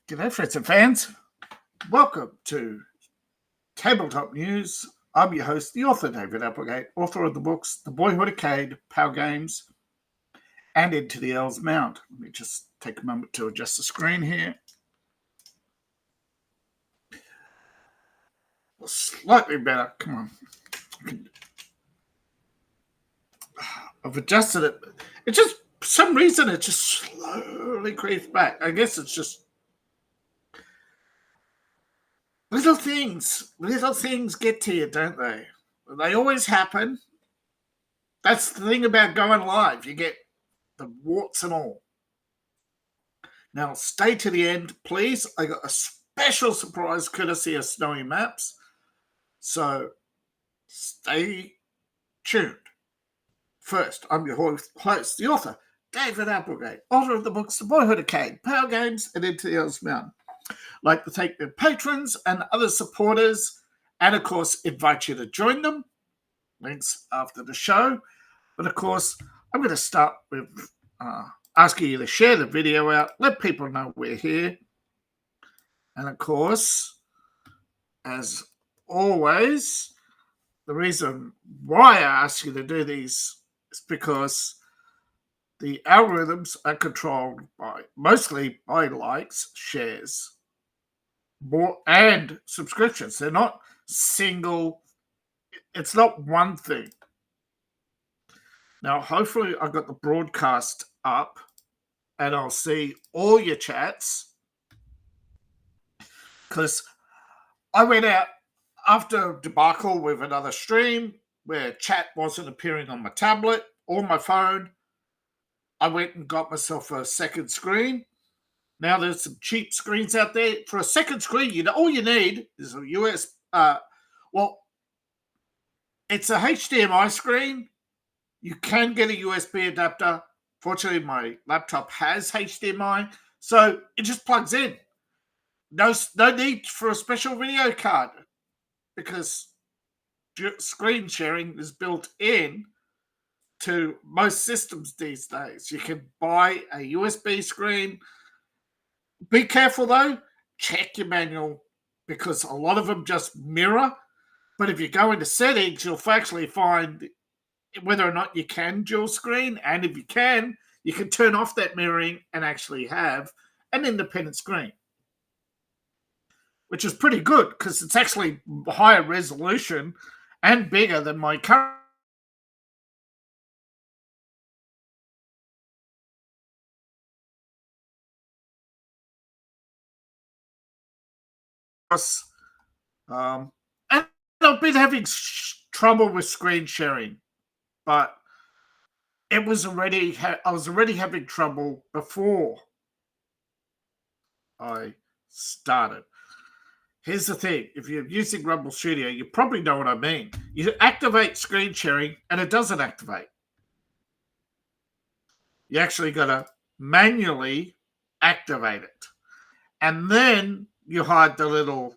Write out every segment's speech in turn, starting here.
G'day friends and fans. Welcome to Tabletop News. I'm your host, the author David Applegate, author of the books The Boyhood Arcade, Power Games, and Into the Earl's Mount. Let me just take a moment to adjust the screen here. Slightly better. Come on. I've adjusted it. It just, for some reason, it just slowly creeps back. I guess it's just little things get to you, don't they? They always happen. That's the thing about going live. You get the warts and all. Now, stay to the end, please. I got a special surprise courtesy of Snowy Maps. So, stay tuned. First, I'm your host, the author, David Applegate, author of the books The Boyhood Arcade, Power Games, and Into the Earl's Mount. I'd like to thank their patrons and other supporters, and of course, invite you to join them. Links after the show. But of course, I'm going to start with asking you to share the video out, let people know we're here. And of course, as always, the reason why I ask you to do these is because the algorithms are controlled mostly by likes, shares, and subscriptions. They're not single. It's not one thing. Now, hopefully I got the broadcast up and I'll see all your chats, because I went out after a debacle with another stream where chat wasn't appearing on my tablet or my phone. I went and got myself a second screen. Now there's some cheap screens out there. For a second screen, all you need is a it's a HDMI screen. You can get a USB adapter. Fortunately, my laptop has HDMI, so it just plugs in. No need for a special video card, because screen sharing is built in to most systems these days. You can buy a USB screen. Be careful though, check your manual, because a lot of them just mirror. But if you go into settings, you'll actually find whether or not you can dual screen. And if you can turn off that mirroring and actually have an independent screen, which is pretty good because it's actually higher resolution and bigger than my current. And I've been having trouble with screen sharing, but I was already having trouble before I started. Here's the thing: if you're using Rumble Studio, you probably know what I mean. You activate screen sharing, and it doesn't activate. You actually got to manually activate it, and then you hide the little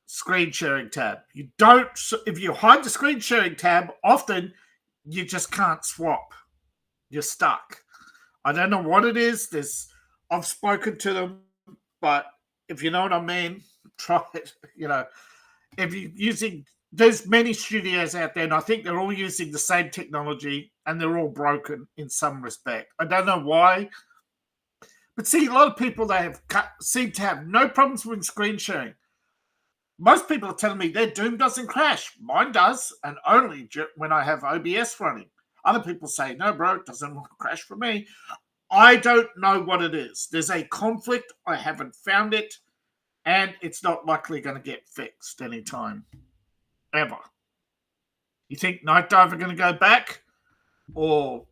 screen sharing tab. If you hide the screen sharing tab, often you just can't swap. You're stuck. I don't know what it is. I've spoken to them, but if you know what I mean, try it. If you're using, there's many studios out there, and I think they're all using the same technology, and they're all broken in some respect. I don't know why. But see, a lot of people, seem to have no problems with screen sharing. Most people are telling me their Doom doesn't crash. Mine does, and only when I have OBS running. Other people say, no, bro, it doesn't crash for me. I don't know what it is. There's a conflict. I haven't found it, and it's not likely going to get fixed anytime, ever. You think Night Dive are going to go back? Or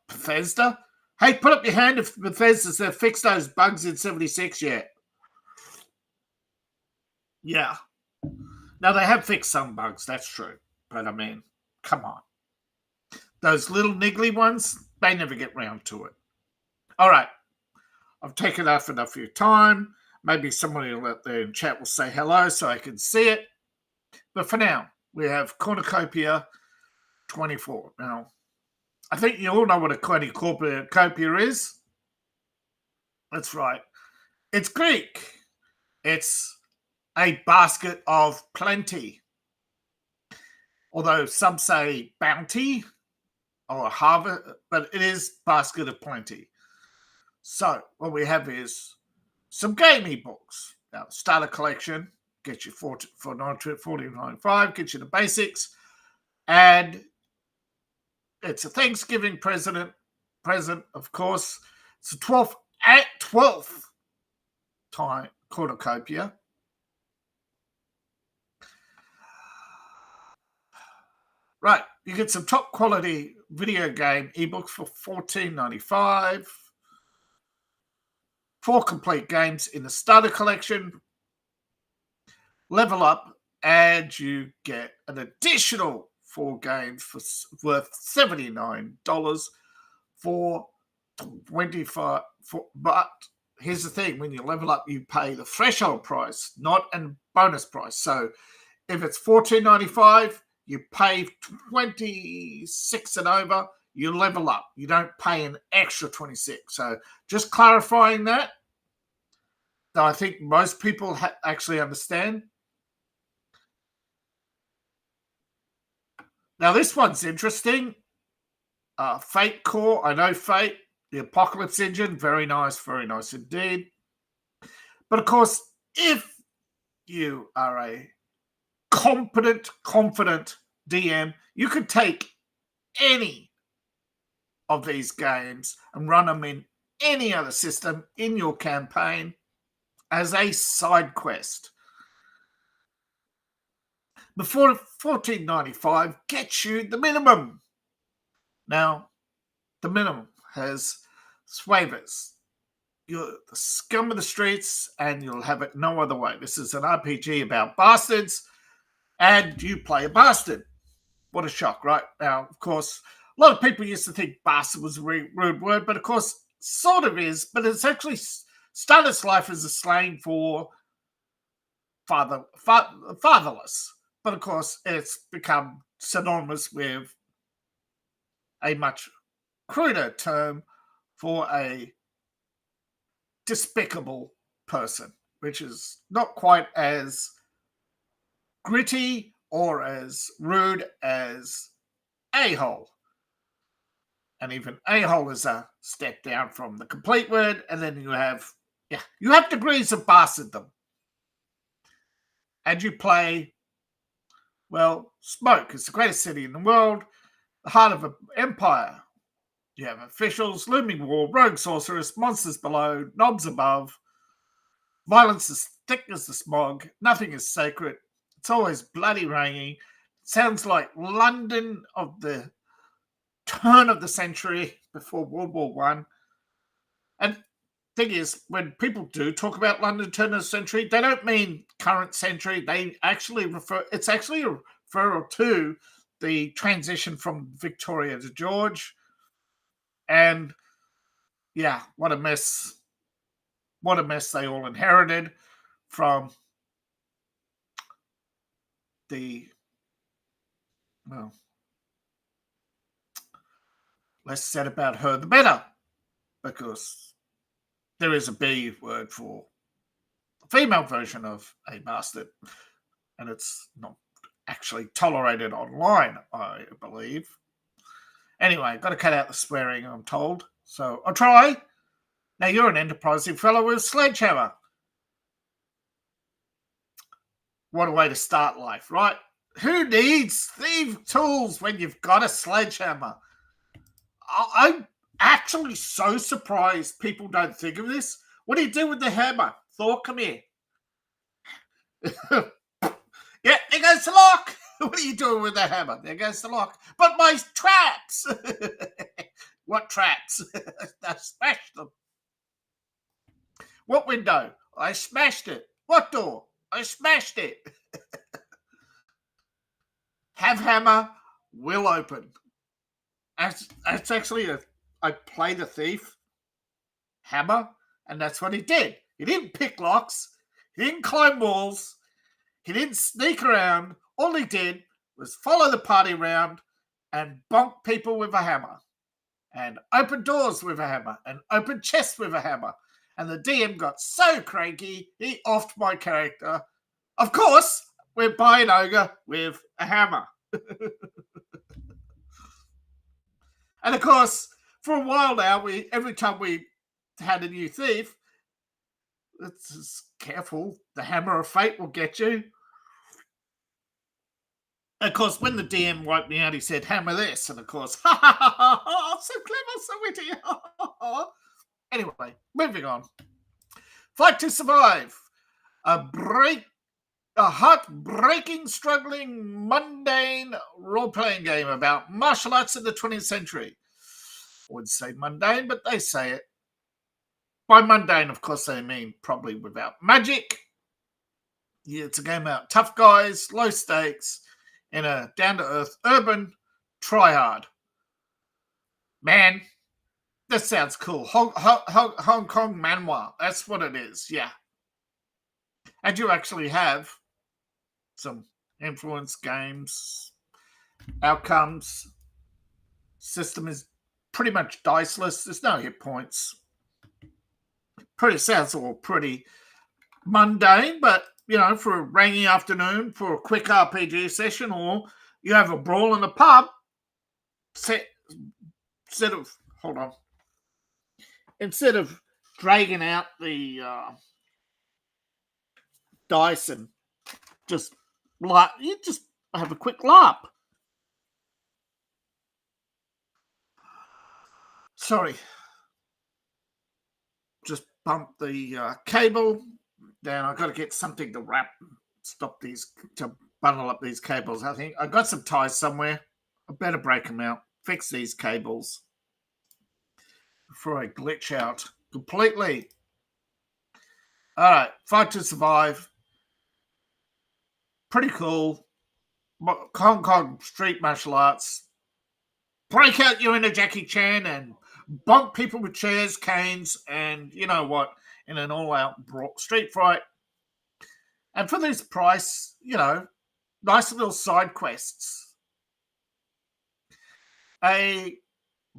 Bethesda? Hey, put up your hand if Bethesda's fixed those bugs in 76 yet. Yeah. Now, they have fixed some bugs, that's true. But, I mean, come on. Those little niggly ones, they never get round to it. All right. I've taken up enough of your time. Maybe somebody out there in chat will say hello so I can see it. But for now, we have Cornucopia 24. Now, I think you all know what a cornucopia is. That's right. It's Greek. It's a basket of plenty. Although some say bounty or harvest, but it is basket of plenty. So what we have is some gaming books. Now, starter collection gets you for $14.95, gets you the basics, and it's a Thanksgiving present, of course. It's a 12th time cornucopia. Right, you get some top quality video game ebooks for $14.95. 4 complete games in the starter collection. Level up, and you get an additional 4 games worth $79 for $25. But here's the thing: when you level up, you pay the threshold price, not a bonus price. So if it's $14.95, you pay $26 and over. You level up. You don't pay an extra $26. So just clarifying that. I think most people actually understand. Now, this one's interesting. Fate Core. I know Fate. The Apocalypse Engine. Very nice indeed. But, of course, if you are a competent, confident DM, you could take any of these games and run them in any other system in your campaign as a side quest. Before $14.95 gets you the minimum. Now, the minimum has waivers. You're the scum of the streets, and you'll have it no other way. This is an RPG about bastards, and you play a bastard. What a shock, right? Now, of course, a lot of people used to think bastard was a rude word, but of course, sort of is, but it's actually started life as a slang for fatherless. But of course, it's become synonymous with a much cruder term for a despicable person, which is not quite as gritty or as rude as a-hole. And even a-hole is a step down from the complete word. And then you have degrees of bastardom. And you play, well, Smoke is the greatest city in the world, the heart of an empire. You have officials, looming war, rogue sorcerers, monsters below, knobs above. Violence is thick as the smog. Nothing is sacred. It's always bloody raining. It sounds like London of the turn of the century before World War One. And thing is, when people do talk about London turn of the century, they don't mean current century. They actually it's actually a referral to the transition from Victoria to George. And yeah, what a mess. What a mess they all inherited from the, well, less said about her, the better. Because there is a B word for the female version of a bastard. And it's not actually tolerated online, I believe. Anyway, got to cut out the swearing, I'm told. So I'll try. Now, you're an enterprising fellow with a sledgehammer. What a way to start life, right? Who needs thief tools when you've got a sledgehammer? I'm actually so surprised people don't think of this. What do you do with the hammer? Thor, come here. Yeah, there goes the lock. What are you doing with the hammer? There goes the lock. But my traps! What traps? I smashed them. What window? I smashed it. What door? I smashed it. Have hammer, will open. That's actually I played a thief, hammer, and that's what he did. He didn't pick locks. He didn't climb walls. He didn't sneak around. All he did was follow the party around and bonk people with a hammer. And open doors with a hammer. And open chests with a hammer. And the DM got so cranky, he offed my character. Of course, we're by an ogre with a hammer. And of course, for a while now, every time we had a new thief, it's just careful, the hammer of fate will get you. And of course, when the DM wiped me out, he said, hammer this. And of course, ha ha ha ha, ha, so clever, so witty. Ha, ha, ha. Anyway, moving on. Fight to Survive. A heartbreaking, struggling, mundane role-playing game about martial arts in the 20th century. I wouldn't say mundane, but they say it. By mundane, of course, they mean probably without magic. Yeah, it's a game about tough guys, low stakes, in a down-to-earth urban try-hard. Man, this sounds cool. Hong Kong manhwa. That's what it is, yeah. And you actually have some influence games, outcomes. System is pretty much diceless. There's no hit points. Sounds all pretty mundane, but for a rainy afternoon, for a quick RPG session, or you have a brawl in a pub, instead of dragging out the dice and you just have a quick laugh. Sorry. Just bump the cable down. I've got to get something to to bundle up these cables. I think I've got some ties somewhere. I better break them out, fix these cables before I glitch out completely. All right, Fight to Survive. Pretty cool. Hong Kong street martial arts. Break out your inner Jackie Chan and bonk people with chairs, canes, and you know what, in an all-out street fight. And for this price, nice little side quests. A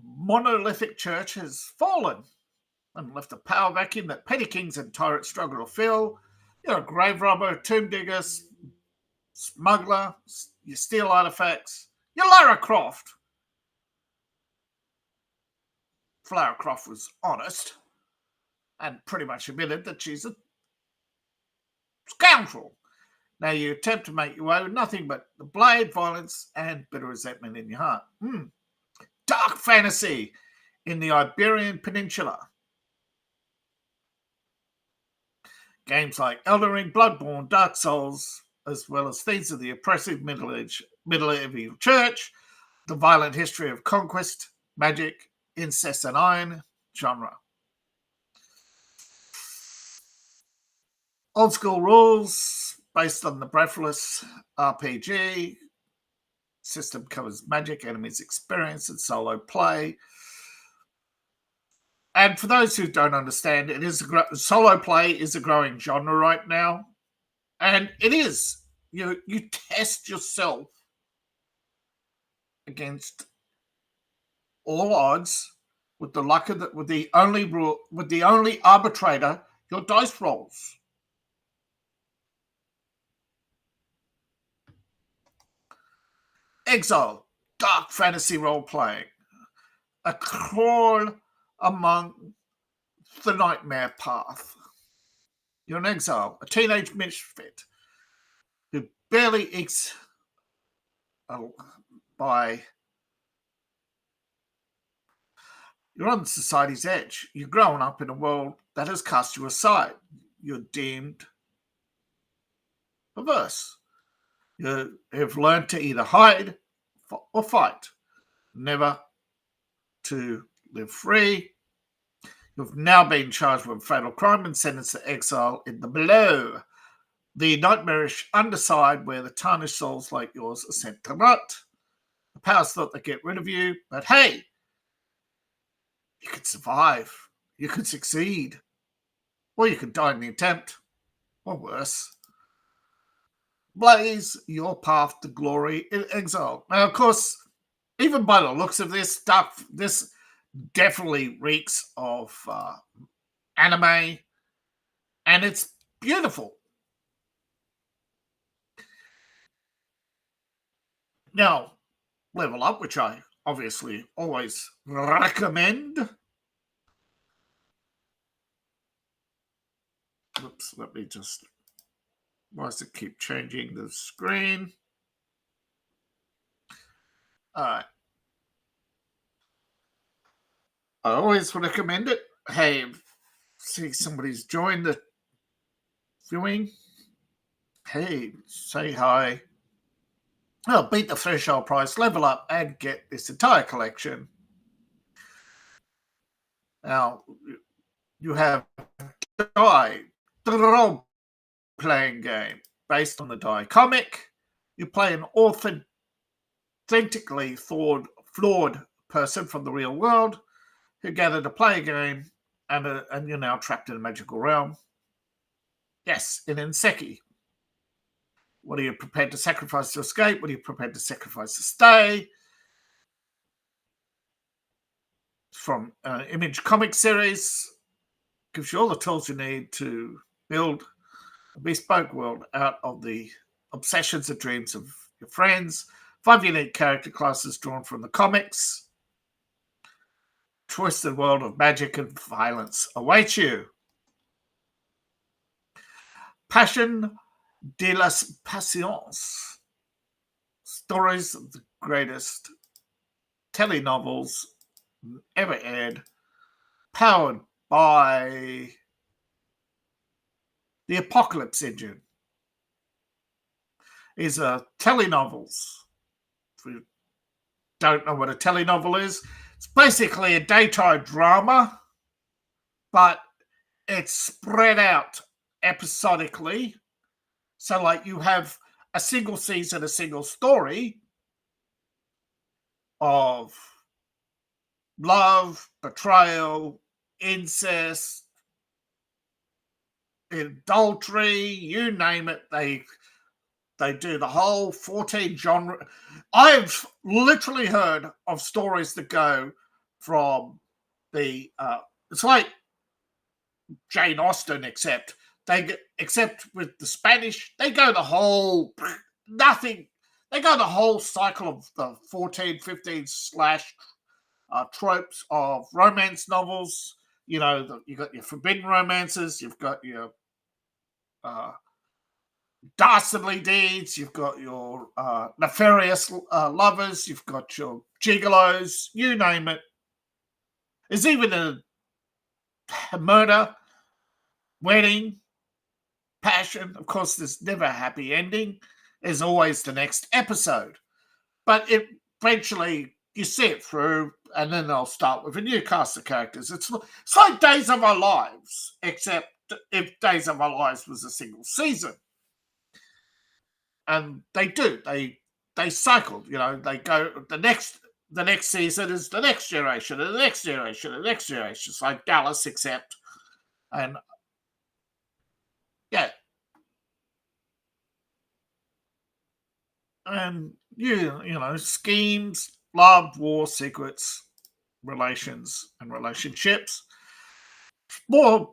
monolithic church has fallen and left a power vacuum that petty kings and tyrants struggle to fill. You're a grave robber, tomb digger, smuggler, you steal artifacts. You're Lara Croft. Lara Croft was honest and pretty much admitted that she's a scoundrel. Now you attempt to make your way with nothing but the blade, violence, and bitter resentment in your heart. Dark fantasy in the Iberian Peninsula. Games like Elden Ring, Bloodborne, Dark Souls, as well as themes of the oppressive medieval church, the violent history of conquest, magic, incest and iron genre. Old school rules based on the breathless RPG. System covers magic, enemies experience, and solo play. And for those who don't understand, solo play is a growing genre right now. And it is. You test yourself against all odds with the luck of with the only arbitrator, your dice rolls. Exile, dark fantasy role playing, a crawl among the nightmare path. You're an exile, a teenage misfit who barely ekes by. You're on society's edge. You're growing up in a world that has cast you aside. You're deemed perverse. You have learned to either hide or fight, never to live free. You've now been charged with a fatal crime and sentenced to exile in the below, the nightmarish underside where the tarnished souls like yours are sent to rot. The powers thought they'd get rid of you, but hey, you could survive, you could succeed, or you could die in the attempt, or worse. Blaze your path to glory in exile. Now, of course, even by the looks of this stuff, this definitely reeks of anime, and it's beautiful. Now, Level Up, which I obviously always recommend. Oops, let me just... Why does it keep changing the screen? All right. I always recommend it. Hey, see somebody's joined the viewing. Hey, say hi. Oh, beat the threshold price, level up, and get this entire collection. Now, you have Die, the role-playing game based on the Die comic. You play an authentically flawed person from the real world who gather to play a game, and you're now trapped in a magical realm. Yes, in Inseki. What are you prepared to sacrifice to escape? What are you prepared to sacrifice to stay? From Image comic series, gives you all the tools you need to build a bespoke world out of the obsessions and dreams of your friends. 5 unique character classes drawn from the comics. Twisted world of magic and violence awaits you. Passion de las Passions. Stories of the greatest telenovels ever aired. Powered by the Apocalypse Engine. These are telenovels. If you don't know what a telenovel is, it's basically a daytime drama, but it's spread out episodically. So, like, you have a single season, a single story of love, betrayal, incest, adultery, you name it. They do the whole 14 genre. I've literally heard of stories that go from the it's like Jane Austen, except with the Spanish, they go the whole nothing. They go the whole cycle of the 14, 15 slash tropes of romance novels. You know, you've got your forbidden romances, you've got your dastardly deeds, you've got your nefarious lovers, you've got your gigolos, you name it. There's even a murder, wedding, passion. Of course, there's never a happy ending. There's always the next episode. But eventually you see it through, and then they'll start with a new cast of characters. It's like Days of Our Lives, except if Days of Our Lives was a single season. And they cycle, you know, they go, the next season is the next generation, and the next generation, and the next generation. It's like Dallas, except, and yeah. And you know, schemes, love, war, secrets, relations, and relationships. More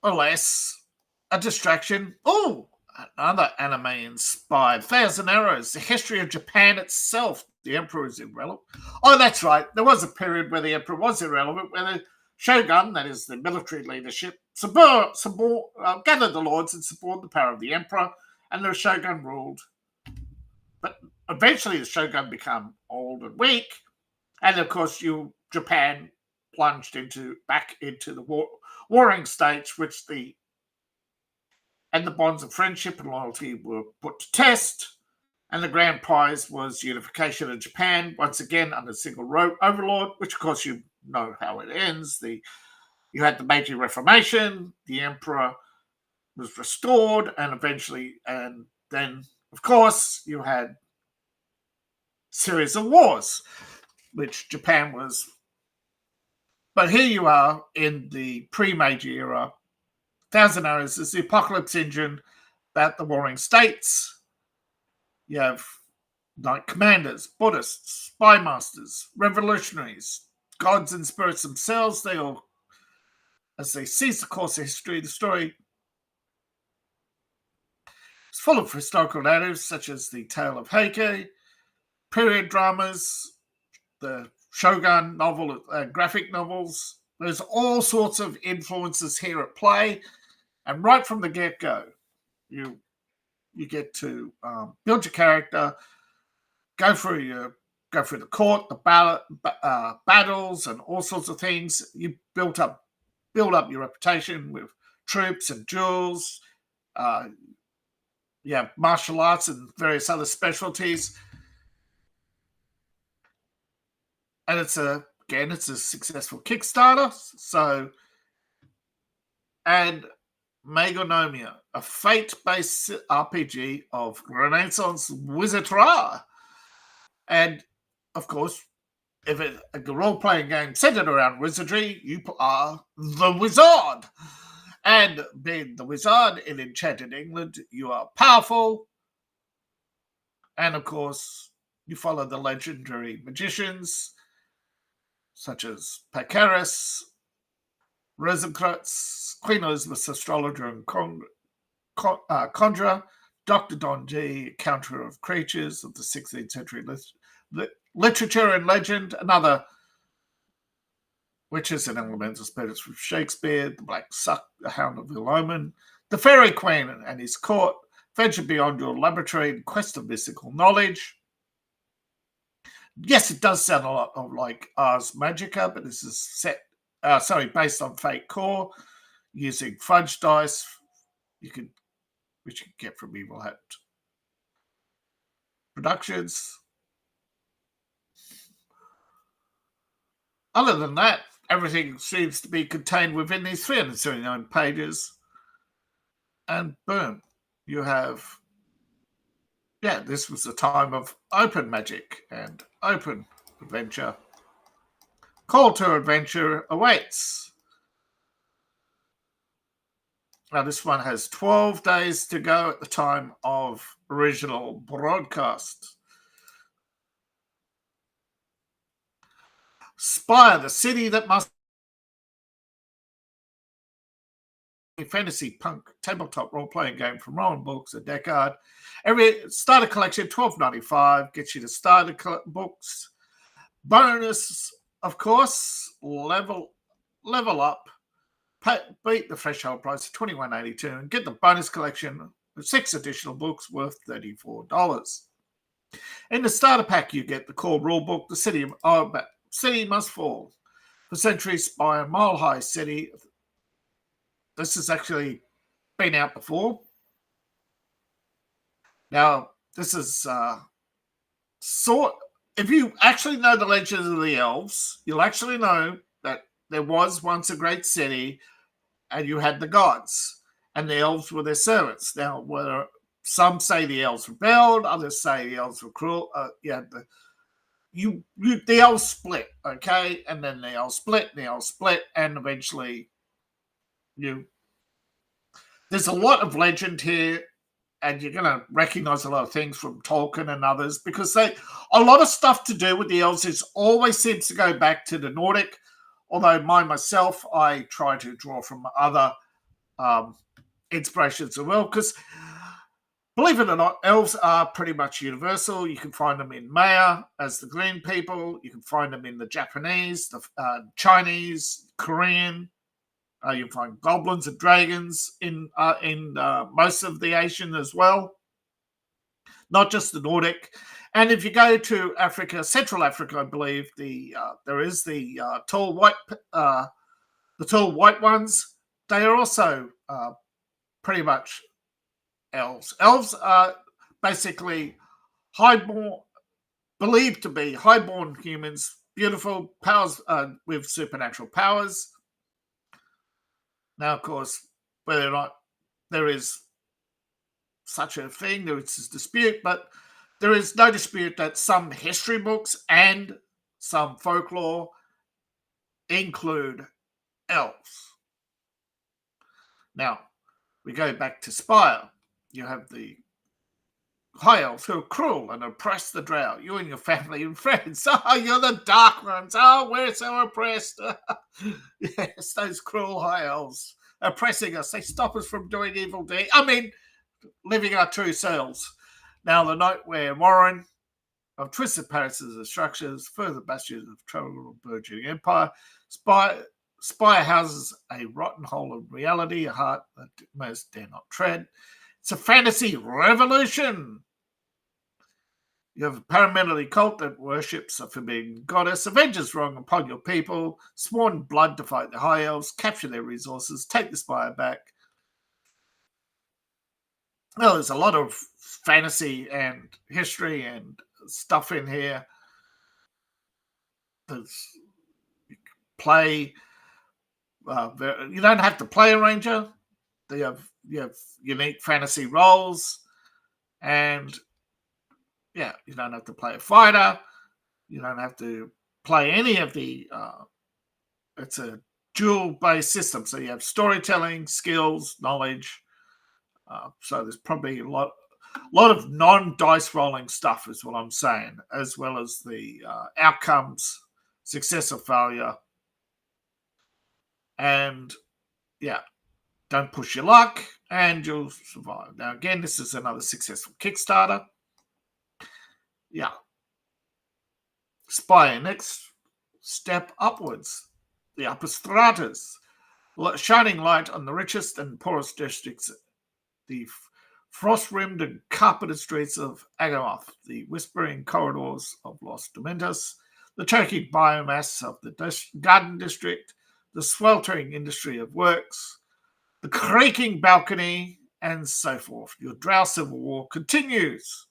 or less a distraction. Oh, another anime-inspired Thousand Arrows, the history of Japan itself. The Emperor is irrelevant. Oh, that's right. There was a period where the Emperor was irrelevant, where the Shogun, that is the military leadership, gathered the lords and supported the power of the Emperor, and the Shogun ruled. But eventually the Shogun became old and weak, and of course Japan plunged back into the warring stage, which the bonds of friendship and loyalty were put to test, and the grand prize was unification of Japan, once again under single overlord, which of course you know how it ends. You had the Meiji Reformation, the emperor was restored, and then of course you had series of wars, which Japan was. But here you are in the pre-Meiji era. Thousand Arrows is the Apocalypse Engine about the warring states. You have knight commanders, Buddhists, spy masters, revolutionaries, gods and spirits themselves. They all as they seize the course of history. The story is full of historical narratives such as the Tale of Heike, period dramas, the Shogun novel, graphic novels. There's all sorts of influences here at play, and right from the get-go, you get to build your character, go through the court, the battles, and all sorts of things. You build up your reputation with troops and duels. You have martial arts and various other specialties. And it's a successful Kickstarter. So, and Megonomia, a fate-based RPG of Renaissance wizardry. And, of course, if it's a role-playing game centered around wizardry, you are the wizard. And being the wizard in Enchanted England, you are powerful. And, of course, you follow the legendary magicians, such as Pacaris, Rosencrantz, Queen Elizabeth's astrologer and conjurer, Dr. Don G, counter of creatures of the 16th century literature and legend, another witches and elemental spirits from Shakespeare, the Black Suck, the Hound of Ill Omen, the Fairy Queen and his court, venture beyond your laboratory in quest of mystical knowledge. Yes, it does sound a lot of like Ars Magica, but this is based on Fate Core, using fudge dice, which you can get from Evil Hat Productions. Other than that, everything seems to be contained within these 379 pages. And boom, you have, this was the time of open magic and open adventure. Call to adventure awaits. Now, this one has 12 days to go at the time of original broadcast. Spire, the city that must be fantasy punk tabletop role-playing game from Rowan Books, a Deckard. Every starter collection, $12.95, gets you to starter books. Bonus, of course, level up, beat the threshold price of $21.82 and get the bonus collection of 6 additional books worth $34. In the starter pack, you get the core rulebook, The City Must Fall, for Century Spire, Mile High City. This has actually been out before. Now, this is if you actually know the legends of the elves, you'll actually know that there was once a great city and you had the gods and the elves were their servants. Now, whether some say the elves rebelled, others say the elves were cruel. The elves split, okay? And then the elves split, and eventually there's a lot of legend here, and you're going to recognize a lot of things from Tolkien and others, because a lot of stuff to do with the elves always seems to go back to the Nordic, although myself, I try to draw from other inspirations as well, because believe it or not, elves are pretty much universal. You can find them in Maya as the green people. You can find them in the Japanese, the Chinese, Korean. You can find goblins and dragons in most of the Asian as well, not just the Nordic. And if you go to Africa, Central Africa, I believe there is the tall white ones. They are also pretty much elves. Elves are basically believed to be highborn humans, beautiful powers with supernatural powers. Now, of course, whether or not there is such a thing, there is this dispute, but there is no dispute that some history books and some folklore include elves. Now, we go back to Spire. You have the high elves who are cruel and oppress the drow. You and your family and friends. Oh, you're the dark ones. Oh, we're so oppressed. Yes, those cruel high elves oppressing us. They stop us from doing evil deeds. I mean, living our true selves. Now, the Nightmare Warren of twisted palaces and structures, further bastions of trouble and burgeoning empire. Spire houses a rotten hole of reality, a heart that most dare not tread. It's a fantasy revolution. You have a paramilitary cult that worships a forbidden goddess, avenges wrong upon your people, sworn blood to fight the high elves, capture their resources, take the spire back. Well, there's a lot of fantasy and history and stuff in here. There's play. You don't have to play a ranger. You have unique fantasy roles, and yeah, you don't have to play a fighter. You don't have to play any of the. It's a dual-based system, so you have storytelling, skills, knowledge. So there's probably a lot of non-dice rolling stuff, is what I'm saying, as well as the outcomes, success or failure, and yeah, don't push your luck, and you'll survive. Now, again, this is another successful Kickstarter. Yeah. Spire, next step upwards. The upper stratas. Shining light on the richest and poorest districts. The frost-rimmed and carpeted streets of Agamoth. The whispering corridors of Los Dementos. The choking biomass of the garden district. The sweltering industry of works. The creaking balcony, and so forth. Your Drow Civil War continues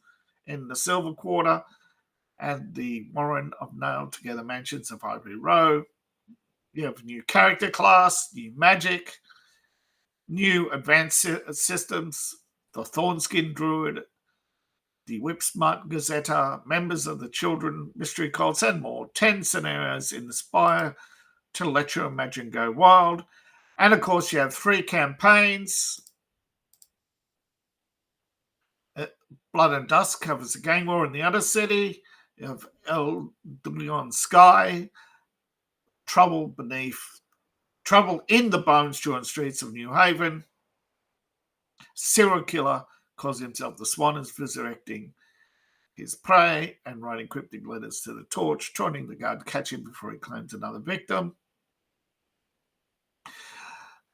in the Silver Quarter and the Warren of nailed together mansions of Ivory Row. You have new character class, new magic, new advanced systems, the Thornskin Druid, the Whipsmart Gazetta, members of the Children Mystery Cults, and more. 10 scenarios in the Spire to let your imagine go wild. And of course, you have 3 campaigns. Blood and Dust covers the gang war in the other city. You have El Dulion Sky, Trouble in the Bone-strewn streets of New Haven. Serial killer calls himself the Swan, is resurrecting his prey and writing cryptic letters to the Torch, taunting the guard to catch him before he claims another victim.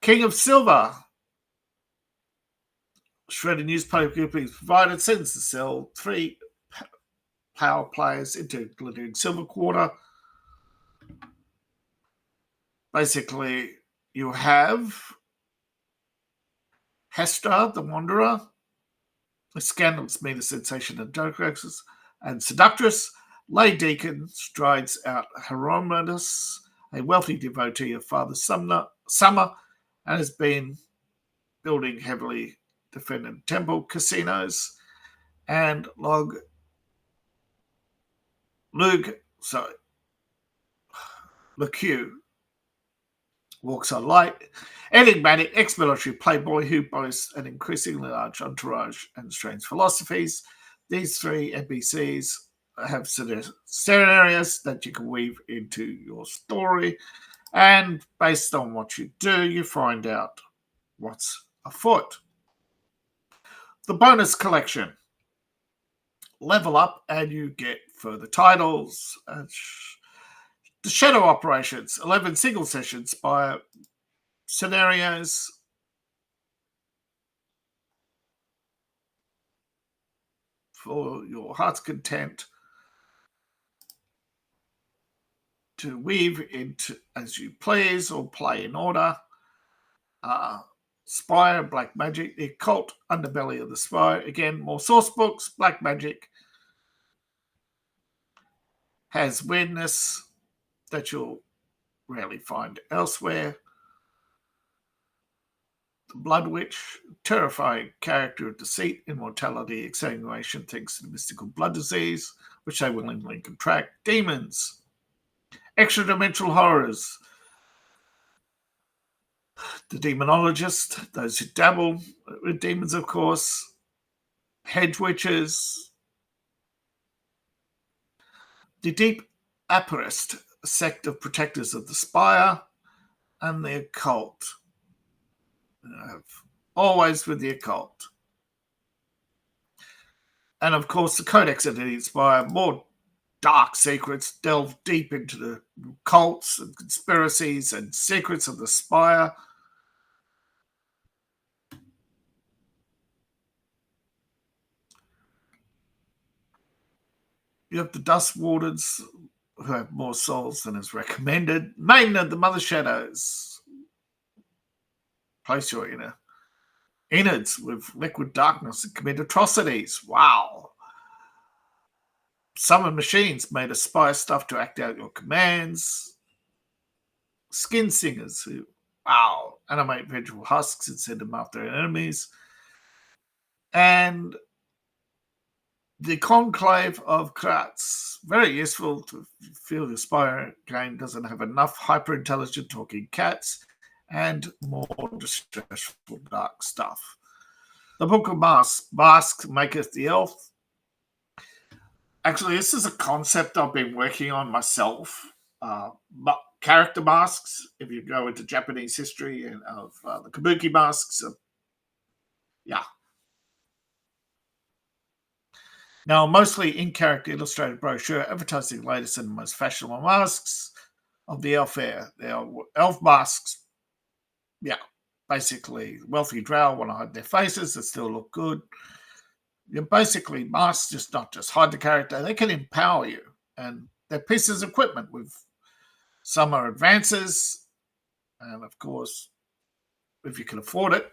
King of Silver. Shredded newspaper groupings provided, sends to sell 3 power players into glittering Silver Quarter. Basically, you have Hestra, the Wanderer, a scandalous meter sensation and Jokrexes, and Seductress. Lay Deacon strides out Hieronymus, a wealthy devotee of Father Summer, and has been building heavily defended temple casinos. And LeQ walks on light, enigmatic ex-military playboy who boasts an increasingly large entourage and strange philosophies. These 3 NPCs have scenarios that you can weave into your story, and based on what you do, you find out what's afoot. The bonus collection. Level up and you get further titles. The Shadow Operations, 11 single session Spire scenarios. For your heart's content to weave into as you please or play in order. Spire, Black Magic, the occult underbelly of the Spire. Again, more source books. Black Magic has weirdness that you'll rarely find elsewhere. The Blood Witch, terrifying character of deceit, immortality, extenuation, thanks to the mystical blood disease, which they willingly contract. Demons, extra-dimensional horrors. The Demonologist, those who dabble with demons, of course. hedge witches, the deep Apparist, a sect of protectors of the spire, and the occult. Always with the occult. And of course, the Codex of the Spire, more dark secrets, delve deep into the cults and conspiracies and secrets of the Spire. You have the Dust Wardens, who have more souls than is recommended. Maiden the Mother Shadows. Place your innards with liquid darkness and commit atrocities. Wow. Summon machines made of spire stuff to act out your commands. Skin singers who, animate vegetable husks and send them after enemies. And the Conclave of Kratz. Very useful to feel the Spire game doesn't have enough hyper-intelligent talking cats and more distressful dark stuff. The Book of Masks. Masks maketh the elf. Actually, this is a concept I've been working on myself. Character masks, if you go into Japanese history and of the kabuki masks. Now, mostly in-character illustrated brochure advertising the latest and most fashionable masks of the elf fair. They are elf masks. Basically, wealthy drow want to hide their faces. They still look good. Basically, masks just not just hide the character. They can empower you. And they're pieces of equipment with some are advances. And, of course, if you can afford it,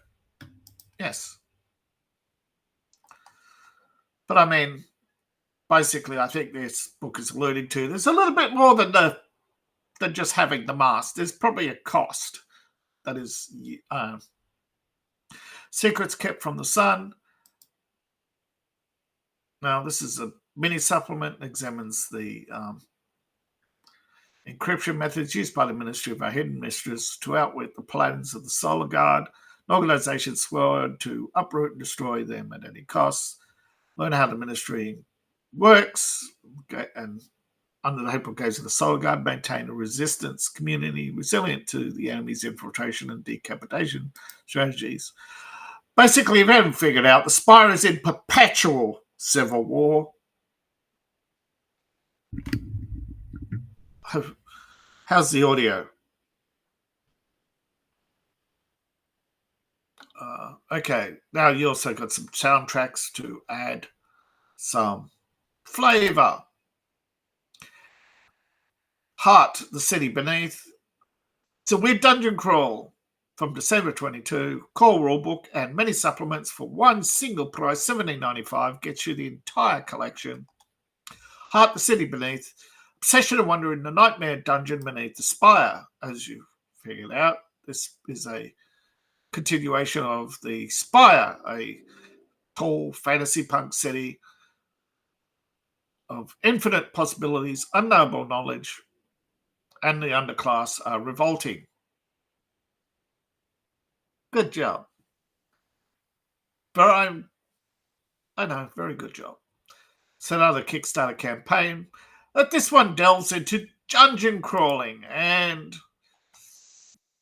yes. But I mean, basically, I think this book is alluding to there's a little bit more than just having the mask. There's probably a cost that is secrets kept from the sun. Now, this is a mini supplement that examines the encryption methods used by the Ministry of our Hidden Mistress to outwit the paladins of the Solar Guard. An organization sworn to uproot and destroy them at any cost. Learn how the ministry works, and under the hateful gaze of the Solar Guard, maintain a resistance community resilient to the enemy's infiltration and decapitation strategies. Basically, if you haven't figured out, the Spire is in perpetual civil war. How's the audio? Okay, now you also got some soundtracks to add some flavor. Heart, the City Beneath. It's a weird dungeon crawl from December 22. Core rulebook and many supplements for one single price, $17.95. Gets you the entire collection. Heart, the City Beneath. Obsession and wonder in the nightmare dungeon beneath the spire. As you figured out, this is a continuation of the Spire, a tall fantasy punk city of infinite possibilities, unknowable knowledge, and the underclass are revolting. Good job. But I know, very good job. It's another Kickstarter campaign. But this one delves into dungeon crawling, and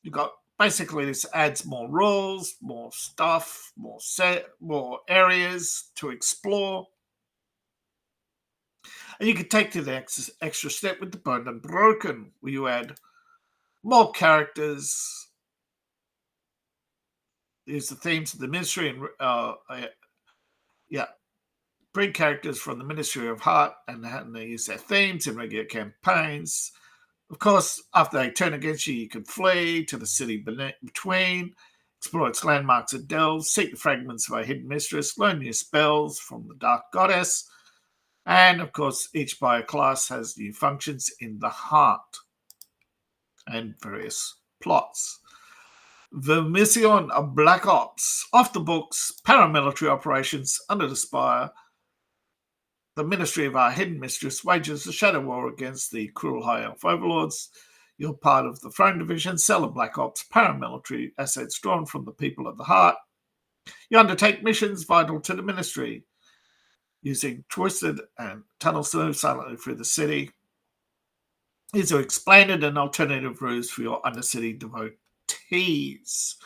you got basically this adds more rules, more stuff, more areas to explore. And you can take to the extra step with the Burned and Broken, where you add more characters. Use the themes of the Ministry and bring characters from the Ministry of Heart, and they use their themes in regular campaigns. Of course, after they turn against you, you can flee to the city between, explore its landmarks and delves, seek the fragments of our hidden mistress, learn new spells from the Dark Goddess, and, of course, each bio class has new functions in the heart and various plots. The Mission of Black Ops, off the books, paramilitary operations under the Spire. The Ministry of our Hidden Mistress wages a shadow war against the cruel High Elf overlords. You're part of the Throne Division, cell of Black Ops, paramilitary assets drawn from the people of the heart. You undertake missions vital to the Ministry. using twisted and tunnels to move silently through the city. These are explained and alternative routes for your undercity devotees.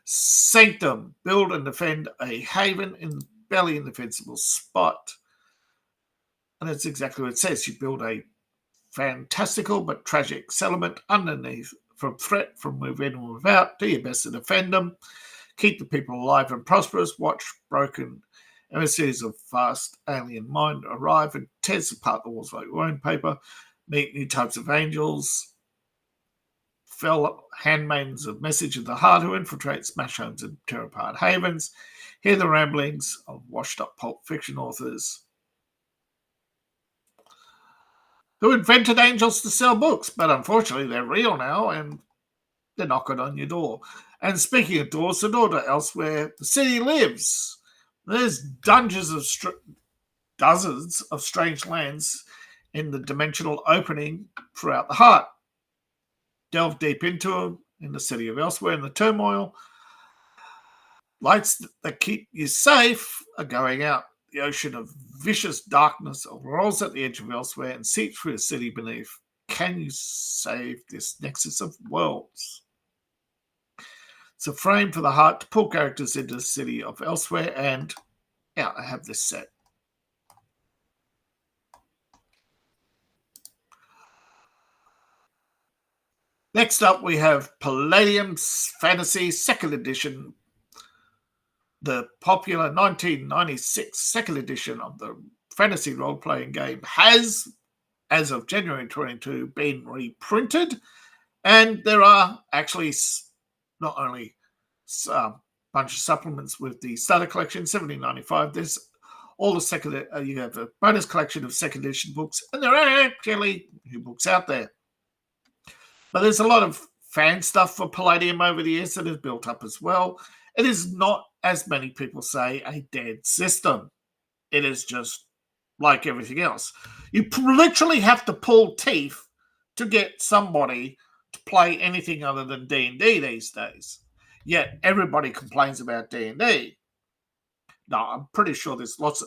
Sanctum, build and defend a haven in the barely indefensible spot. And that's exactly what it says. You build a fantastical but tragic settlement underneath from threat from within and without. Do your best to defend them. Keep the people alive and prosperous. Watch broken emissaries of vast alien mind arrive and tears apart the walls like your own paper. Meet new types of angels. Fell handmaidens of message of the heart who infiltrate smash homes and tear apart havens. Hear the ramblings of washed-up pulp fiction authors who invented angels to sell books, but unfortunately they're real now and they're knocking on your door. And speaking of doors, the door to elsewhere, the city lives. There's dozens of strange lands in the dimensional opening throughout the heart. Delve deep into them in the city of elsewhere in the turmoil. Lights that keep you safe are going out. The ocean of vicious darkness rolls at the edge of elsewhere and seeps through the city beneath. Can you save this nexus of worlds? It's a frame for the heart to pull characters into the city of elsewhere, and yeah, I have this set. Next up, we have Palladium's Fantasy 2nd Edition, the popular 1996 2nd edition of the fantasy role-playing game has, as of January 22, been reprinted, and there are actually not only a bunch of supplements with the starter collection, $17.95. There's all the second. You have a bonus collection of 2nd edition books, and there are actually new books out there. But there's a lot of fan stuff for Palladium over the years that has built up as well. It is not, as many people say, a dead system. It is just like everything else. You literally have to pull teeth to get somebody to play anything other than D&D these days. Yet everybody complains about D&D. No, I'm pretty sure there's lots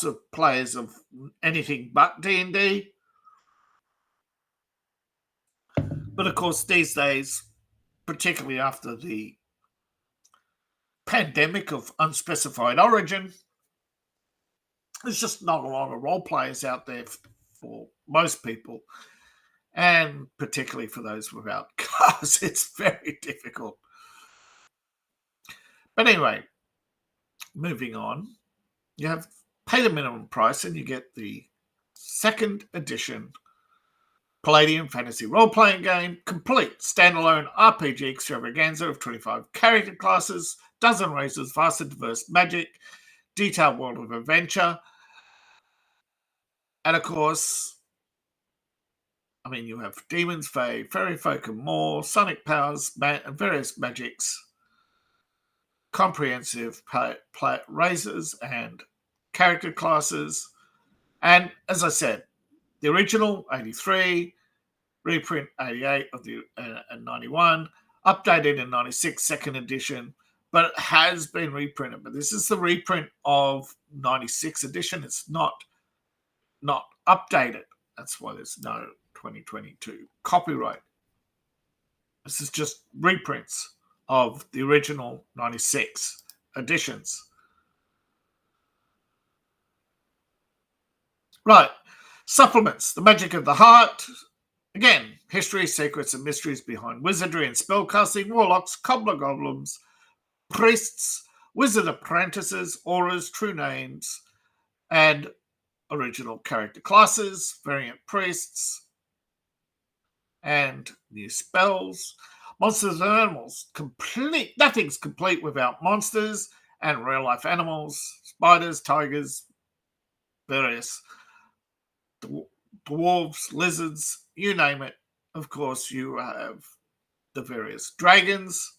of players of anything but D&D. But of course, these days, particularly after the pandemic of unspecified origin, there's just not a lot of role players out there for most people, and particularly for those without cars, it's very difficult. But anyway, moving on, you have pay the minimum price and you get the 2nd edition Palladium Fantasy Role-Playing Game, complete standalone RPG extravaganza of 25 character classes, dozen races, vast and diverse magic, detailed world of adventure, and of course, I mean, you have demons, fae, fairy folk, and more, sonic powers, and various magics, comprehensive races and character classes, and as I said, the original 83, reprint 88 of the and 91, updated in 96 2nd edition, but it has been reprinted. But this is the reprint of 96 edition. It's not updated. That's why there's no 2022 copyright. This is just reprints of the original 96 editions. Right. Supplements. The Magic of the Heart. Again, history, secrets, and mysteries behind wizardry and spellcasting, warlocks, cobbler goblins, priests, wizard apprentices, auras, true names, and original character classes, variant priests, and new spells. Monsters and animals. Complete. Nothing's complete without monsters and real-life animals, spiders, tigers, various dwarves, lizards, you name it. Of course, you have the various dragons.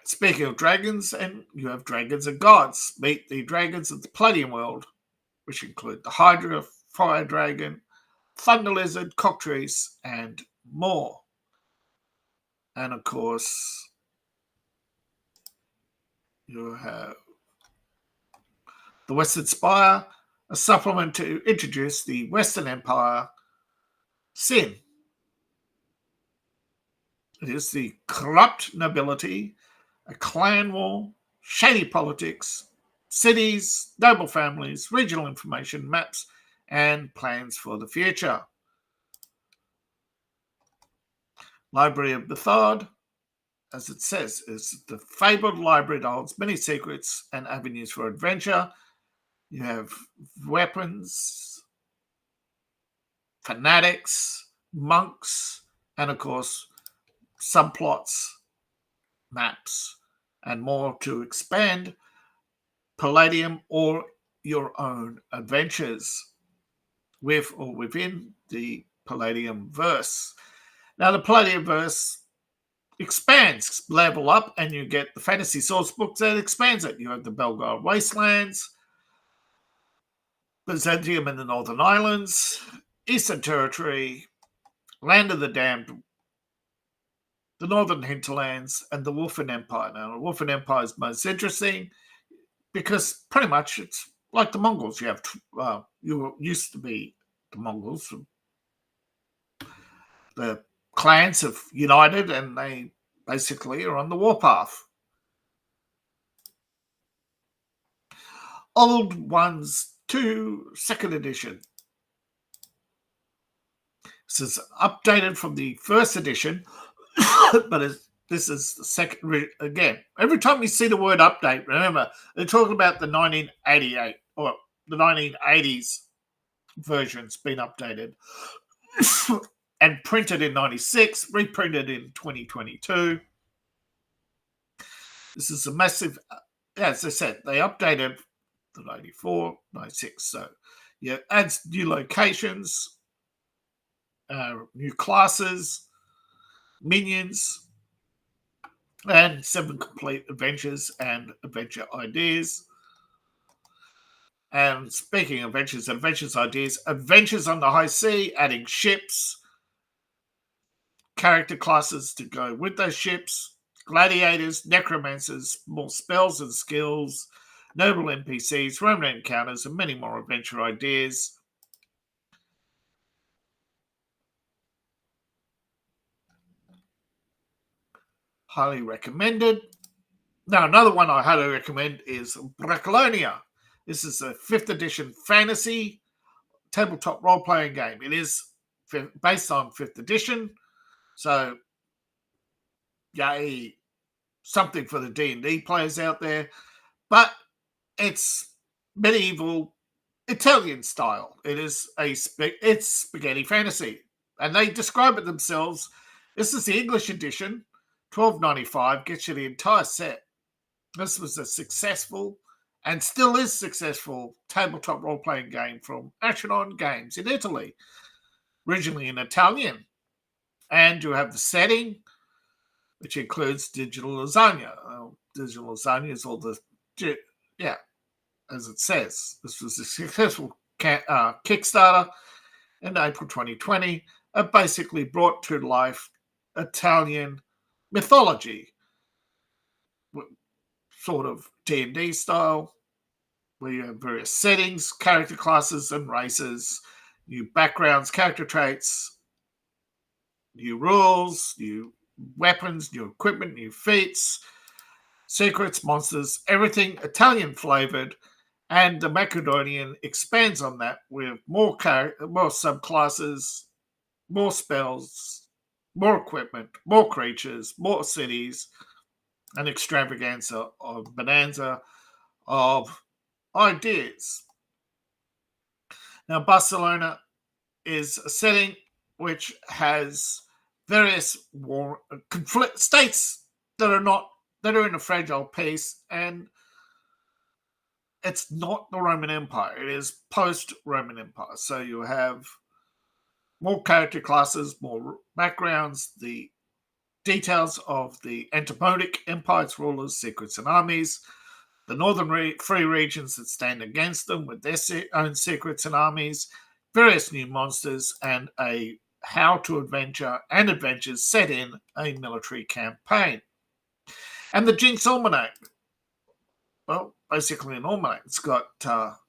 Speaking of dragons, and you have dragons and gods. Meet the dragons of the Palladium world, which include the Hydra, Fire Dragon, Thunder Lizard, Cockatrice, and more. And of course, you have The Western Spire, a supplement to introduce the Western Empire sin. It is the corrupt nobility, a clan war, shady politics, cities, noble families, regional information, maps, and plans for the future. Library of Bethard, as it says, is the fabled library that holds many secrets and avenues for adventure. You have weapons, fanatics, monks, and of course, subplots, maps, and more to expand Palladium or your own adventures with or within the Palladium verse. Now, the Palladium verse expands, level up, and you get the fantasy source books that expands it. You have the Belgard Wastelands, Byzantium and the Northern Islands, Eastern Territory, Land of the Damned, the Northern Hinterlands, and the Wolfen Empire. Now, the Wolfen Empire is most interesting because pretty much it's like the Mongols. You have, you used to be the Mongols. The clans have united and they basically are on the warpath. Old Ones 2, 2nd edition. This is updated from the first edition, but this is the second. Again, every time you see the word update, remember, they're talking about the 1988 or the 1980s versions being updated and printed in 96, reprinted in 2022. This is a massive, as I said, they updated the 94, 96. So, yeah, adds new locations, new classes, minions, and 7 complete adventures and adventure ideas. And speaking of adventures ideas, adventures on the high sea, adding ships, character classes to go with those ships, gladiators, necromancers, more spells and skills, noble NPCs, Roman encounters, and many more adventure ideas. Highly recommended. Now, another one I highly recommend is Bracalonia. This is a 5th edition fantasy tabletop role-playing game. It is based on 5th edition, so yay, something for the D&D players out there. But it's medieval Italian style. It's spaghetti fantasy, and they describe it themselves. This is the English edition. $12.95 gets you the entire set. This was a successful and still is successful tabletop role-playing game from Acheron Games in Italy, originally in Italian. And you have the setting, which includes digital lasagna. Digital lasagna is all the, as it says. This was a successful Kickstarter in April 2020. It basically brought to life Italian mythology, sort of D&D style, where you have various settings, character classes and races, new backgrounds, character traits, new rules, new weapons, new equipment, new feats, secrets, monsters, everything Italian flavored. And the Macedonian expands on that with more subclasses, more spells, more equipment, more creatures, more cities, an extravaganza of bonanza of ideas. Now, Barcelona is a setting which has various conflict states that are in a fragile peace, and it's not the Roman Empire. It is post-Roman Empire. So you have more character classes, more backgrounds, the details of the Antipodic Empire's rulers, secrets, and armies, the northern free regions that stand against them with their own secrets and armies, various new monsters, and a how-to adventure and adventures set in a military campaign. And the Jinx Almanac, well, basically an almanac. It's got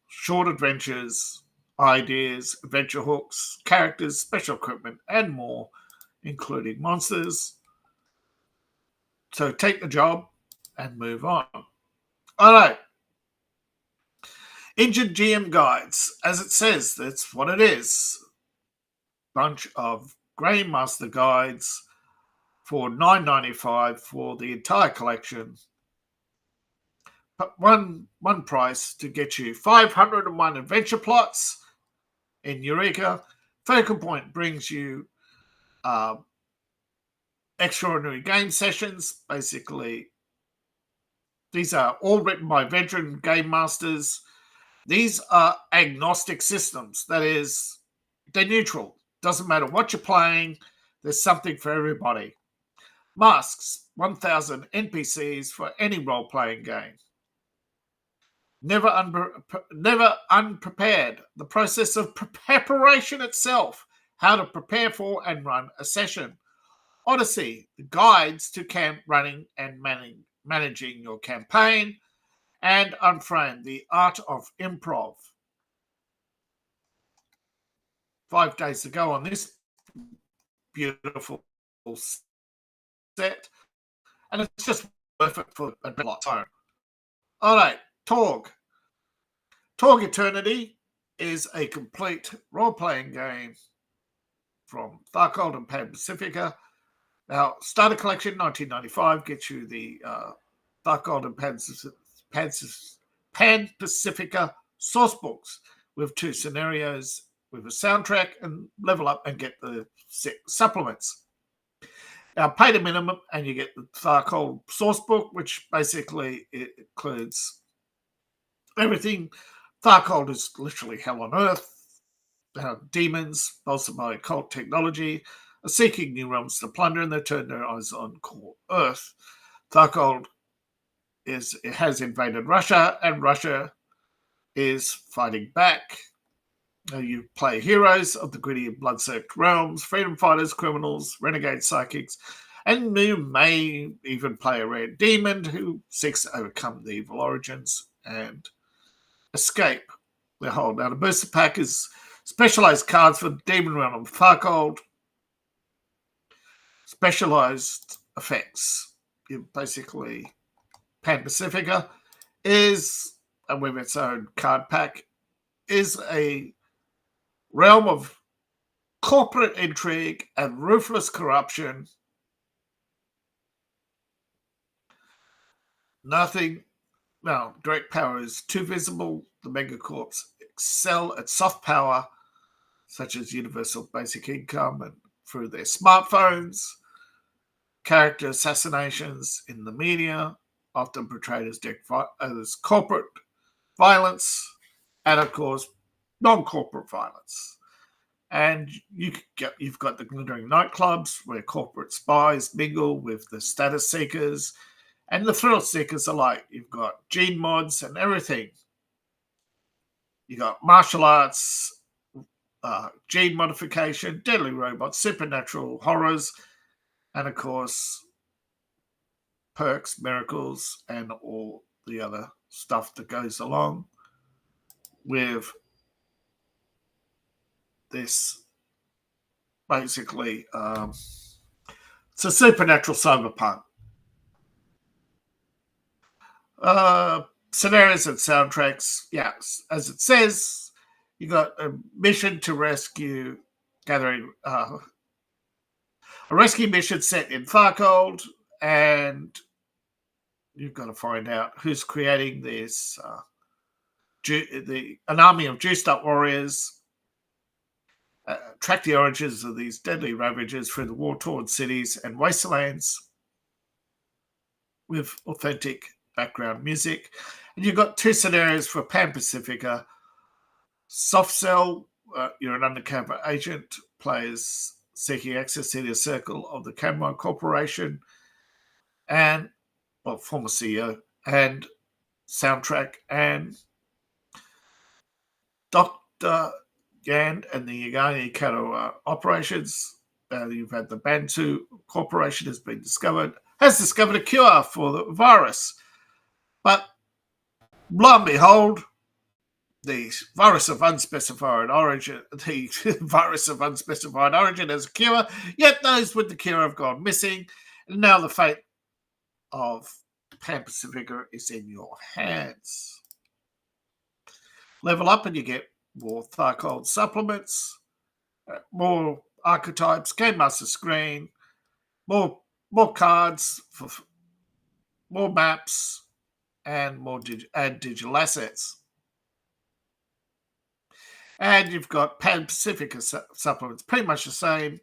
short adventures, ideas, adventure hooks, characters, special equipment, and more, including monsters. So take the job and move on. All right. Injured GM guides. As it says, that's what it is. Bunch of Grey Master guides for $9.95 for the entire collection. But one price to get you 501 adventure plots in Eureka. Focal Point brings you extraordinary game sessions. Basically, these are all written by veteran game masters. These are agnostic systems. That is, they're neutral. Doesn't matter what you're playing. There's something for everybody. Masks, 1,000 NPCs for any role-playing game. Never unprepared. The process of preparation itself. How to prepare for and run a session. Odyssey, the guides to camp running and managing your campaign. And Unframed, the art of improv. 5 days to go on this beautiful set. And it's just worth it for a bit of time. All right, Torg. Torg Eternity is a complete role-playing game from Thargold and Pan Pacifica. Now, starter collection, 1995, gets you the Thargold and Pan Pacifica source books with 2 scenarios, with a soundtrack, and level up and get the supplements. Now, pay the minimum and you get the Thargold source book, which basically includes everything. Thargold is literally hell on earth. Demons, bolstered by occult technology, are seeking new realms to plunder, and they turn their eyes on core Earth. Thargold has invaded Russia, and Russia is fighting back. You play heroes of the gritty and blood-soaked realms, freedom fighters, criminals, renegade psychics, and you may even play a rare demon who seeks to overcome the evil origins and escape their hold. Now, the booster pack is specialized cards for the demon realm of Thargold, specialized effects. You basically, Pan Pacifica is, and with its own card pack, is a realm of corporate intrigue and ruthless corruption. Direct power is too visible. The megacorps excel at soft power, such as universal basic income and through their smartphones. Character assassinations in the media, often portrayed as corporate violence, and of course, non-corporate violence. And you've got the glittering nightclubs where corporate spies mingle with the status seekers and the thrill seekers alike. You've got gene mods and everything. You got martial arts, gene modification, deadly robots, supernatural horrors, and of course, perks, miracles, and all the other stuff that goes along with this. Basically, it's a supernatural cyberpunk. Scenarios and soundtracks, yes, as it says, you got a mission to rescue, gathering a rescue mission set in Thargold, and you've got to find out who's creating this. An army of juiced up warriors. Track the origins of these deadly ravages through the war-torn cities and wastelands with authentic background music. And you've got 2 scenarios for Pan Pacifica. Soft Cell, you're an undercover agent, players seeking access to the circle of the Cameron Corporation, and former CEO, and soundtrack, and Dr. Gand and the Yagani Kato operations. You've had the Bantu Corporation has discovered a cure for the virus. But Lo and behold, the virus of unspecified origin, has a cure, yet those with the cure have gone missing, and now the fate of Pan Pacifica is in your hands. Level up and you get more Tharkold supplements, more archetypes, Game Master screen, more cards, for more maps, and more digital assets. And you've got Pan Pacifica supplements, pretty much the same.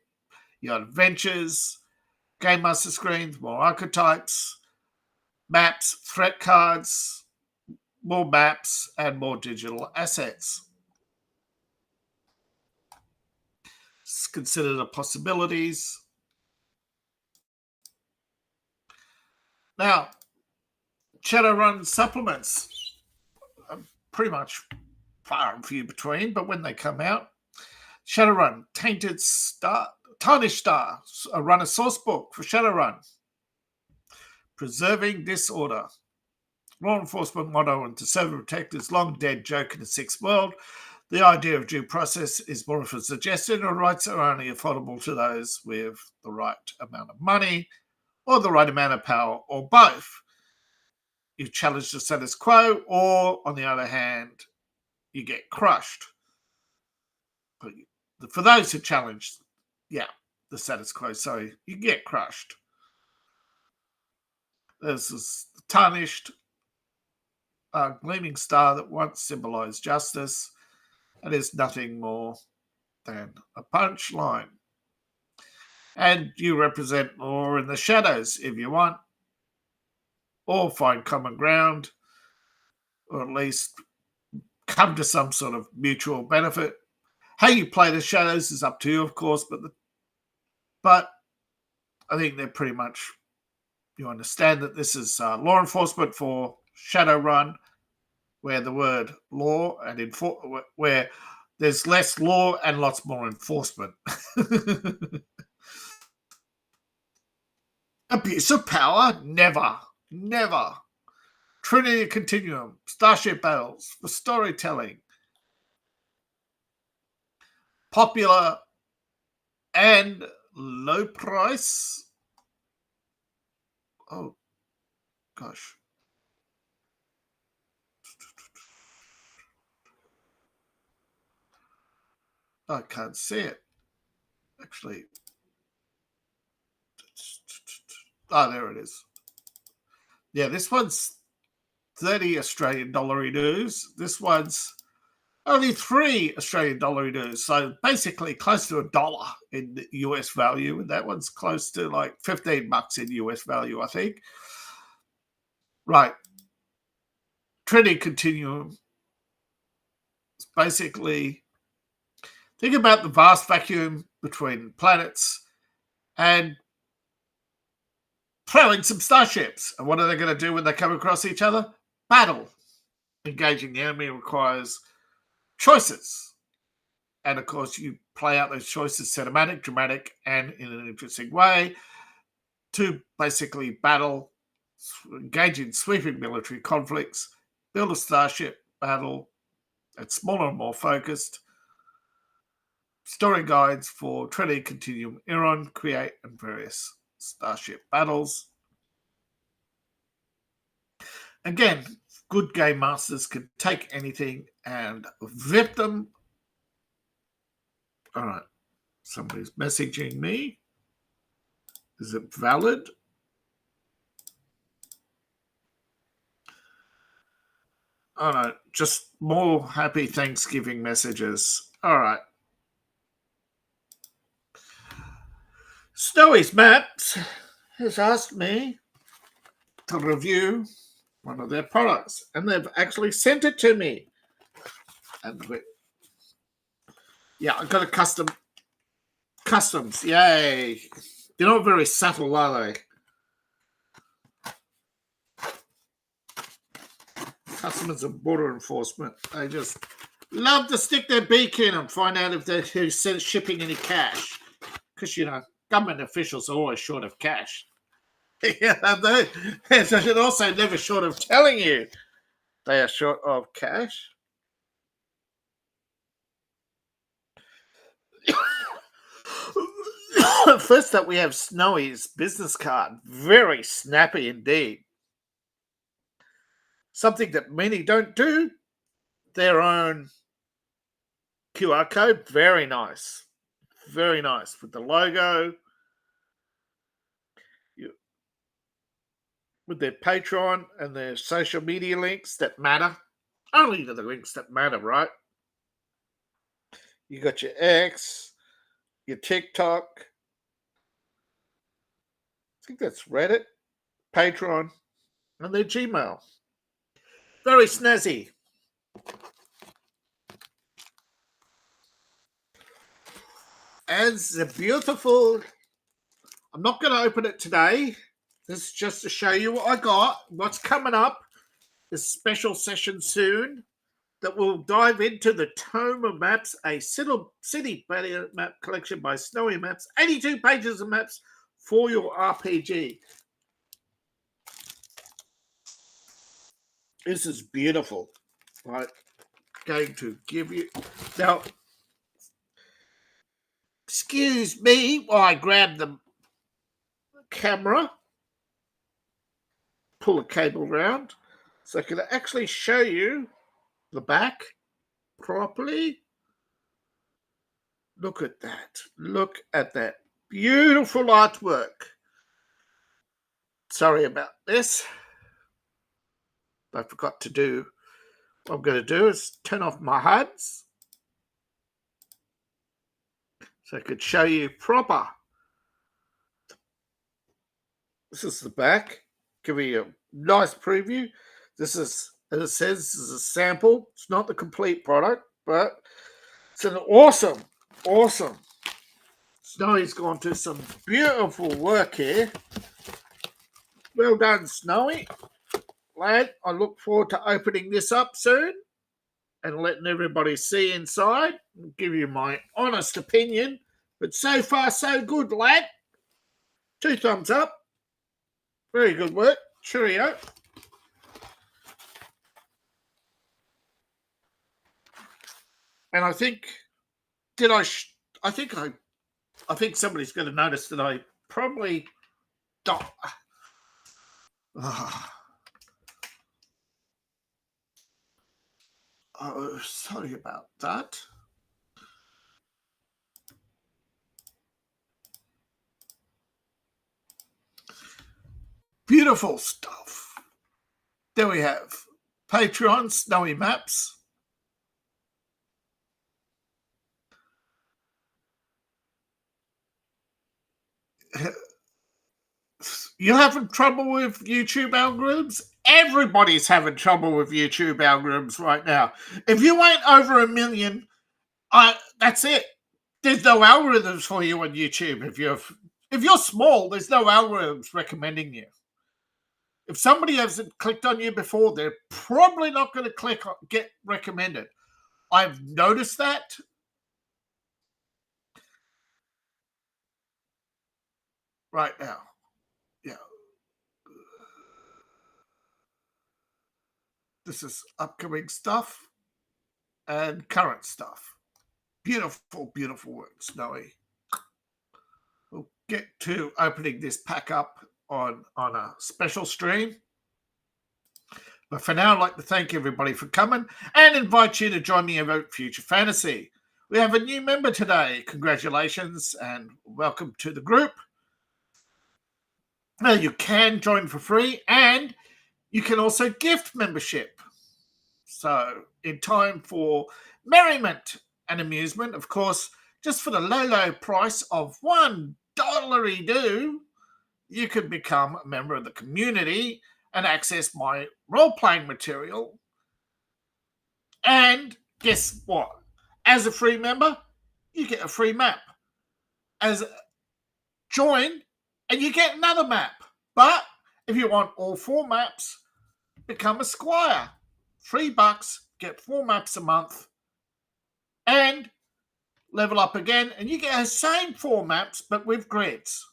You got adventures, Game Master screens, more archetypes, maps, threat cards, more maps, and more digital assets. Consider the possibilities. Now, Shadowrun supplements are pretty much far and few between, but when they come out, Shadowrun Tainted Star, Tarnished Star, a runner source book for Shadowrun. Preserving Disorder. Law enforcement motto and to serve and protect is long dead joke in the sixth world. The idea of due process is more of a suggestion, and rights are only affordable to those with the right amount of money or the right amount of power, or both. You challenge the status quo, or on the other hand, you get crushed. But for those who challenge, the status quo, sorry, you get crushed. There's this tarnished gleaming star that once symbolized justice and is nothing more than a punchline. And you represent more in the shadows if you want, or find common ground, or at least come to some sort of mutual benefit. How you play the shadows is up to you, of course, but I think they're pretty much, you understand that this is law enforcement for Shadowrun, where the word law and where there's less law and lots more enforcement. Abuse of power? Never. Never. Trinity Continuum, Starship battles for storytelling. Popular and low price. Oh, gosh. I can't see it. Actually. Oh, there it is. Yeah, this one's 30 Australian dollar dues. This one's only 3 Australian dollar dues. So basically close to $1 in US value. And that one's close to like $15 in US value, I think. Right. Trinity Continuum. It's basically, think about the vast vacuum between planets and throw in some starships. And what are they going to do when they come across each other? Battle. Engaging the enemy requires choices. And of course, you play out those choices cinematic, dramatic, and in an interesting way to basically battle, engage in sweeping military conflicts, build a starship battle that's smaller and more focused. Story guides for Trinity Continuum, Iron, create, and various starship battles. Again, good game masters can take anything and VIP them. All right, somebody's messaging me. Is it valid? Oh no, just more happy Thanksgiving messages. All right. Snowy's Maps has asked me to review one of their products, and they've actually sent it to me. And yeah, I got a customs. Yay! They're not very subtle, are they? Customers and border enforcement. They just love to stick their beak in and find out if they're shipping any cash, because government officials are always short of cash. Yeah, they're also never short of telling you They are short of cash. First up, we have Snowy's business card. Very snappy indeed. Something that many don't do. Their own QR code. Very nice. Very nice. With the logo. With their Patreon and their social media links that matter. Only the links that matter, right? You got your X, your TikTok. I think that's Reddit, Patreon, and their Gmail. Very snazzy. As a beautiful... I'm not going to open it today. This is just to show you what I got, what's coming up. This special session soon that will dive into the Tome of Maps, a city map collection by Snowy Maps. 82 pages of maps for your RPG. This is beautiful. I'm going to give you... Now, excuse me while I grab the camera, pull a cable around, so I can actually show you the back properly. Look at that. Look at that. Beautiful artwork. Sorry about this. I forgot to do. What I'm going to do is turn off my HUDs so I could show you proper. This is the back. Give you a nice preview. This is, as it says, this is a sample. It's not the complete product, but it's an awesome. Snowy's gone to some beautiful work here. Well done, Snowy. Lad, I look forward to opening this up soon and letting everybody see inside and give you my honest opinion. But so far, so good, lad. 2 thumbs up. Very good work. Cheerio. And I think, I think somebody's going to notice that I probably don't. Oh, sorry about that. Beautiful stuff. There we have Patreon, Snowy Maps. You're having trouble with YouTube algorithms? Everybody's having trouble with YouTube algorithms right now. If you ain't over 1 million, that's it. There's no algorithms for you on YouTube. If you're small, there's no algorithms recommending you. If somebody hasn't clicked on you before, they're probably not going to get recommended. I've noticed that. Right now. Yeah. This is upcoming stuff and current stuff. Beautiful, beautiful work, Snowy. We'll get to opening this pack up on a special stream. But for now, I'd like to thank everybody for coming and invite you to join me about Future Fantasy. We have a new member today. Congratulations and welcome to the group. Now, you can join for free and you can also gift membership. So, in time for merriment and amusement, of course, just for the low price of $1 do, you can become a member of the community and access my role-playing material. And guess what? As a free member, you get a free map. Join, and you get another map. But if you want all 4 maps, become a squire. $3, get 4 maps a month, and level up again, and you get the same 4 maps, but with grids.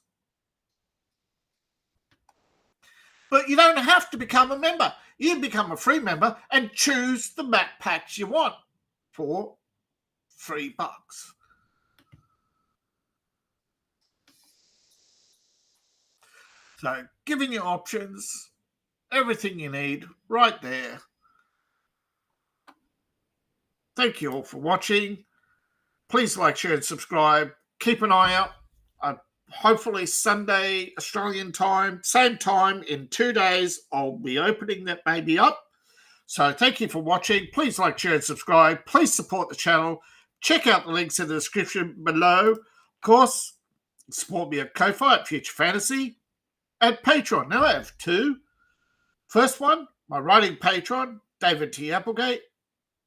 But you don't have to become a member. you become a free member and choose the map packs you want for $3. So giving you options, everything you need right there. Thank you all for watching. Please like, share, and subscribe. Keep an eye out. Hopefully Sunday, Australian time, same time in 2 days, I'll be opening that baby up. So thank you for watching. Please like, share, and subscribe. Please support the channel. Check out the links in the description below. Of course, support me at Ko-Fi at Future Fantasy and Patreon. Now I have two. First one, my writing patron, David T. Applegate.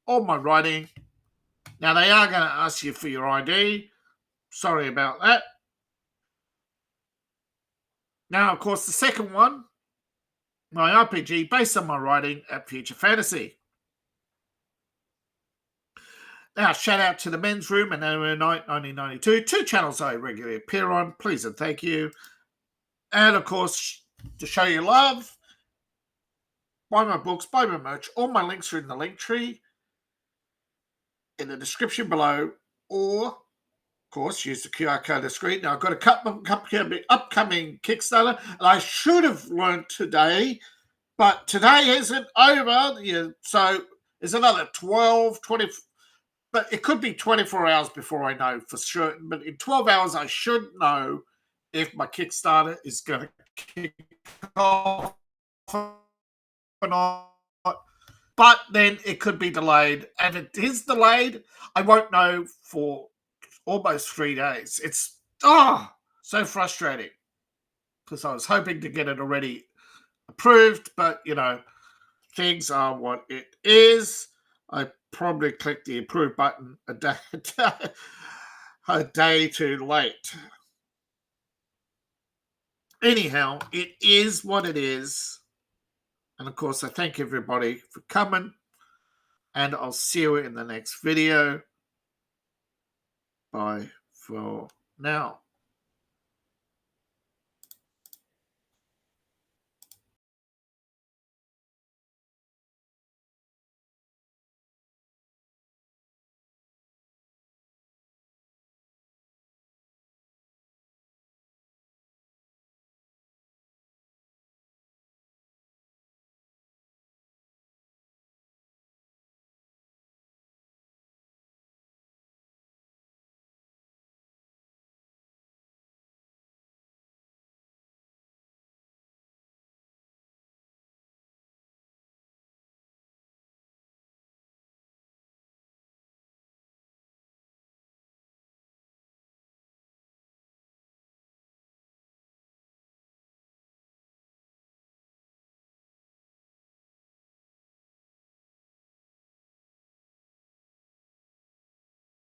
All my writing. Now they are going to ask you for your ID. Sorry about that. Now, of course, the second one, my RPG based on my writing at Future Fantasy. Now, shout out to the Men's Room and Anime Night 1992, two channels I regularly appear on. Please and thank you. And, of course, to show you love, buy my books, buy my merch. All my links are in the link tree in the description below, or, of course, use the QR code on the screen. Now, I've got a upcoming Kickstarter, and I should have learned today, but today isn't over. So there's another 20, but it could be 24 hours before I know for sure. But in 12 hours, I should know if my Kickstarter is going to kick off or not. But then it could be delayed. And if it is delayed, I won't know for almost 3 days. It's so frustrating because I was hoping to get it already approved, but things are what it is. I probably clicked the approve button a day too late. Anyhow, it is what it is. And of course, I thank everybody for coming, and I'll see you in the next video. Bye for now.